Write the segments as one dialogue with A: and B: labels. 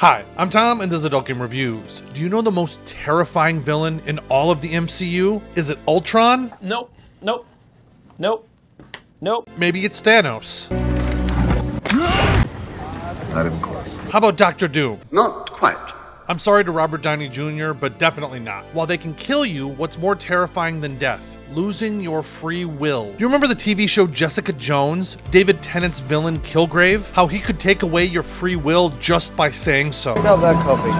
A: Hi, I'm Tom and this is Adult Game Reviews. Do you know the most terrifying villain in all of the MCU? Is it Ultron?
B: Nope.
A: Maybe it's Thanos.
C: Not even close.
A: How about Doctor Doom?
C: Not quite.
A: I'm sorry to Robert Downey Jr., but definitely not. While they can kill you, what's more terrifying than death? Losing your free will. Do you remember the TV show Jessica Jones? David Tennant's villain Kilgrave? How he could take away your free will just by saying so.
D: Pick up that coffee.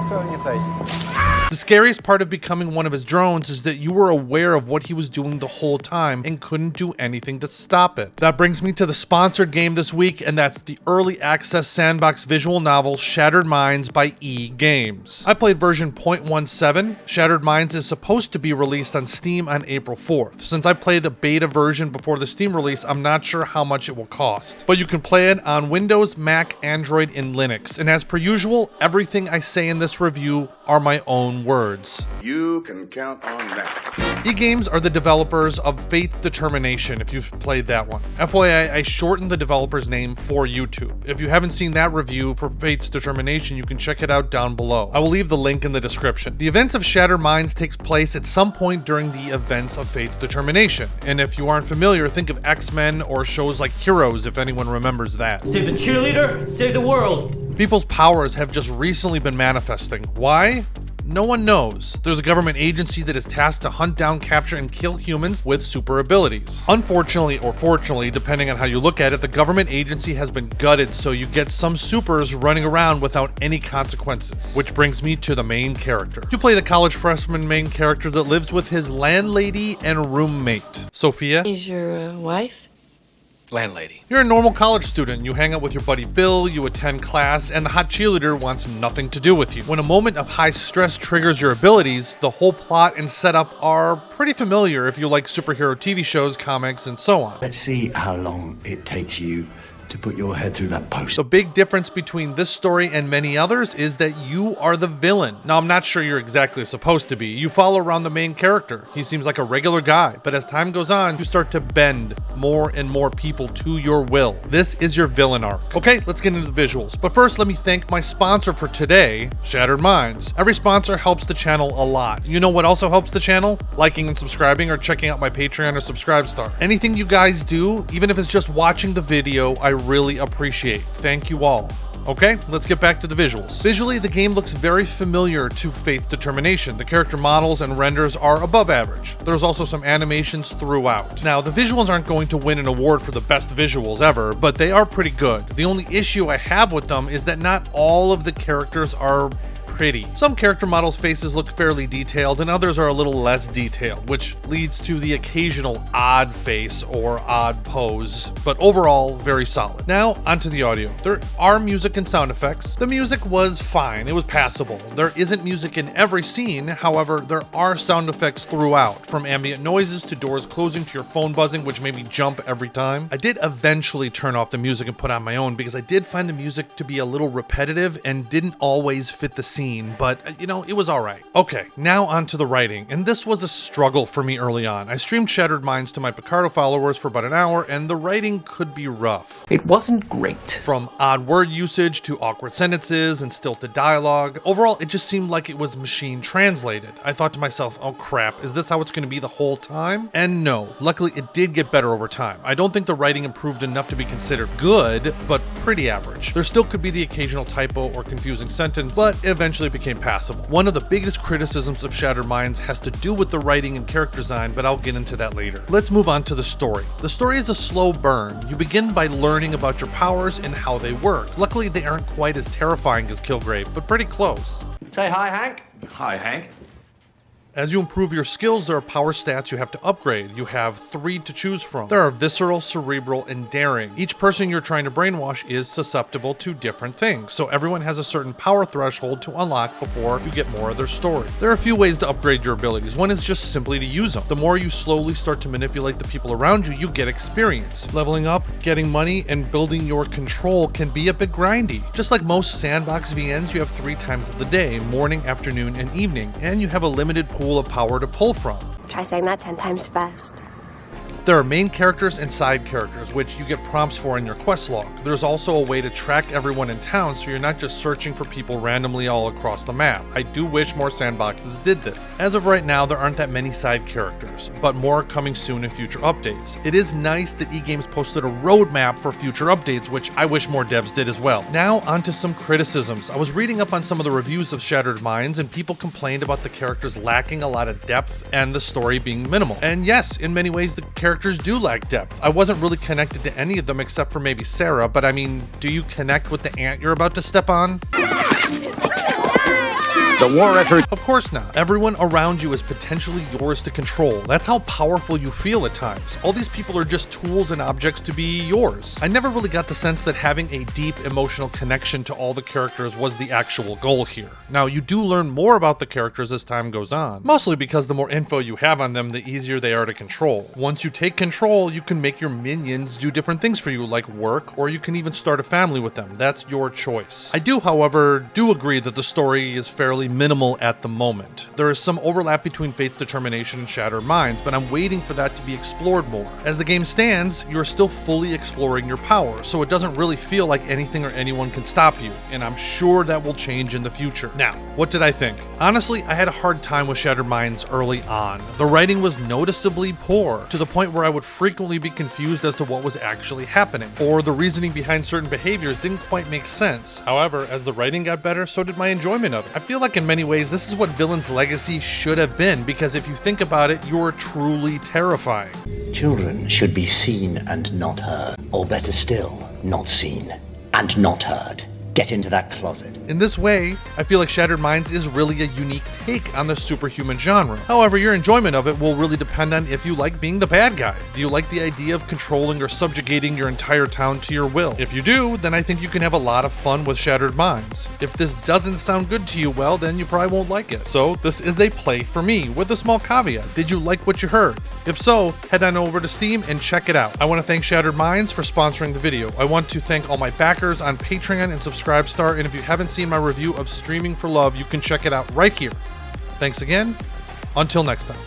D: Throw it in your face.
A: The scariest part of becoming one of his drones is that you were aware of what he was doing the whole time and couldn't do anything to stop it. That brings me to the sponsored game this week, and that's the early access sandbox visual novel Shattered Minds by E Games. I played version 0.17. Shattered Minds is supposed to be released on Steam on April 4th. Since I played the beta version before the Steam release, I'm not sure how much it will cost. But you can play it on Windows, Mac, Android, and Linux. And as per usual, everything I say in this review are my own words.
C: You can count on that.
A: E-Games are the developers of Fate's Determination, if you've played that one. FYI, I shortened the developer's name for YouTube. If you haven't seen that review for Fate's Determination, you can check it out down below. I will leave the link in the description. The events of Shattered Minds takes place at some point during the events of Fate's Determination. And if you aren't familiar, think of X-Men or shows like Heroes, if anyone remembers that.
B: Save the cheerleader, save the world.
A: People's powers have just recently been manifesting. Why? No one knows. There's a government agency that is tasked to hunt down, capture, and kill humans with super abilities. Unfortunately, or fortunately, depending on how you look at it, the government agency has been gutted, so you get some supers running around without any consequences. Which brings me to the main character. You play the college freshman main character that lives with his landlady and roommate. Sophia?
E: Is your wife?
B: Landlady.
A: You're a normal college student. You hang out with your buddy Bill, you attend class, and the hot cheerleader wants nothing to do with you. When a moment of high stress triggers your abilities, the whole plot and setup are pretty familiar if you like superhero TV shows, comics, and so on.
F: Let's see how long it takes you to put your head through that post.
A: The big difference between this story and many others is that you are the villain. Now, I'm not sure you're exactly supposed to be. You follow around the main character. He seems like a regular guy, but as time goes on, you start to bend more and more people to your will. This is your villain arc. Okay, let's get into the visuals. But first, let me thank my sponsor for today, Shattered Minds. Every sponsor helps the channel a lot. You know what also helps the channel? Liking and subscribing or checking out my Patreon or Subscribestar. Anything you guys do, even if it's just watching the video, I really appreciate. Thank you all. Okay, let's get back to the visuals. Visually, the game looks very familiar to Fate's Determination. The character models and renders are above average. There's also some animations throughout. Now, the visuals aren't going to win an award for the best visuals ever, but they are pretty good. The only issue I have with them is that not all of the characters are pretty. Some character models' faces look fairly detailed and others are a little less detailed, which leads to the occasional odd face or odd pose, but overall very solid. Now onto the audio. There are music and sound effects. The music was fine, it was passable. There isn't music in every scene, however there are sound effects throughout, from ambient noises to doors closing to your phone buzzing, which made me jump every time. I did eventually turn off the music and put on my own because I did find the music to be a little repetitive and didn't always fit the scene, but you know, it was alright. Okay, now on to the writing, and this was a struggle for me early on. I streamed Shattered Minds to my Picardo followers for about an hour, and the writing could be rough.
B: It wasn't great.
A: From odd word usage to awkward sentences and stilted dialogue, overall it just seemed like it was machine translated. I thought to myself, oh crap, is this how it's going to be the whole time? And no, luckily it did get better over time. I don't think the writing improved enough to be considered good, but pretty average. There still could be the occasional typo or confusing sentence, but eventually it became passable. One of the biggest criticisms of Shattered Minds has to do with the writing and character design, but I'll get into that later. Let's move on to the story. The story is a slow burn. You begin by learning about your powers and how they work. Luckily, they aren't quite as terrifying as Kilgrave, but pretty close.
B: Say hi, Hank.
F: Hi, Hank.
A: As you improve your skills, there are power stats you have to upgrade. You have 3 to choose from. There are visceral, cerebral, and daring. Each person you're trying to brainwash is susceptible to different things, so everyone has a certain power threshold to unlock before you get more of their story. There are a few ways to upgrade your abilities. One is just simply to use them. The more you slowly start to manipulate the people around you, you get experience. Leveling up, getting money, and building your control can be a bit grindy. Just like most sandbox VNs, you have 3 times of the day, morning, afternoon, and evening, and you have a limited pool of power to pull from.
E: Try saying that 10 times fast.
A: There are main characters and side characters, which you get prompts for in your quest log. There's also a way to track everyone in town so you're not just searching for people randomly all across the map. I do wish more sandboxes did this. As of right now, there aren't that many side characters, but more are coming soon in future updates. It is nice that eGames posted a roadmap for future updates, which I wish more devs did as well. Now onto some criticisms. I was reading up on some of the reviews of Shattered Minds, and people complained about the characters lacking a lot of depth and the story being minimal. And yes, in many ways the characters do lack depth. I wasn't really connected to any of them except for maybe Sarah, but I mean, do you connect with the ant you're about to step on?
D: The war effort.
A: Of course not. Everyone around you is potentially yours to control. That's how powerful you feel at times. All these people are just tools and objects to be yours. I never really got the sense that having a deep emotional connection to all the characters was the actual goal here. Now, you do learn more about the characters as time goes on, mostly because the more info you have on them, the easier they are to control. Once you take control, you can make your minions do different things for you, like work, or you can even start a family with them. That's your choice. I do, however, agree that the story is fairly minimal at the moment. There is some overlap between Fate's Determination and Shattered Minds, but I'm waiting for that to be explored more. As the game stands, you're still fully exploring your power, so it doesn't really feel like anything or anyone can stop you, and I'm sure that will change in the future. Now, what did I think? Honestly, I had a hard time with Shattered Minds early on. The writing was noticeably poor, to the point where I would frequently be confused as to what was actually happening, or the reasoning behind certain behaviors didn't quite make sense. However, as the writing got better, so did my enjoyment of it. I feel like in many ways, this is what Villain's Legacy should have been, because if you think about it, you're truly terrifying.
F: Children should be seen and not heard. Or better still, not seen and not heard. Get into that closet.
A: In this way, I feel like Shattered Minds is really a unique take on the superhuman genre. However, your enjoyment of it will really depend on if you like being the bad guy. Do you like the idea of controlling or subjugating your entire town to your will? If you do, then I think you can have a lot of fun with Shattered Minds. If this doesn't sound good to you, well, then you probably won't like it. So this is a play for me, with a small caveat. Did you like what you heard? If so, head on over to Steam and check it out. I want to thank Shattered Minds for sponsoring the video. I want to thank all my backers on Patreon and Subscribestar, and if you haven't seen my review of Streaming for Love, you can check it out right here. Thanks again. Until next time.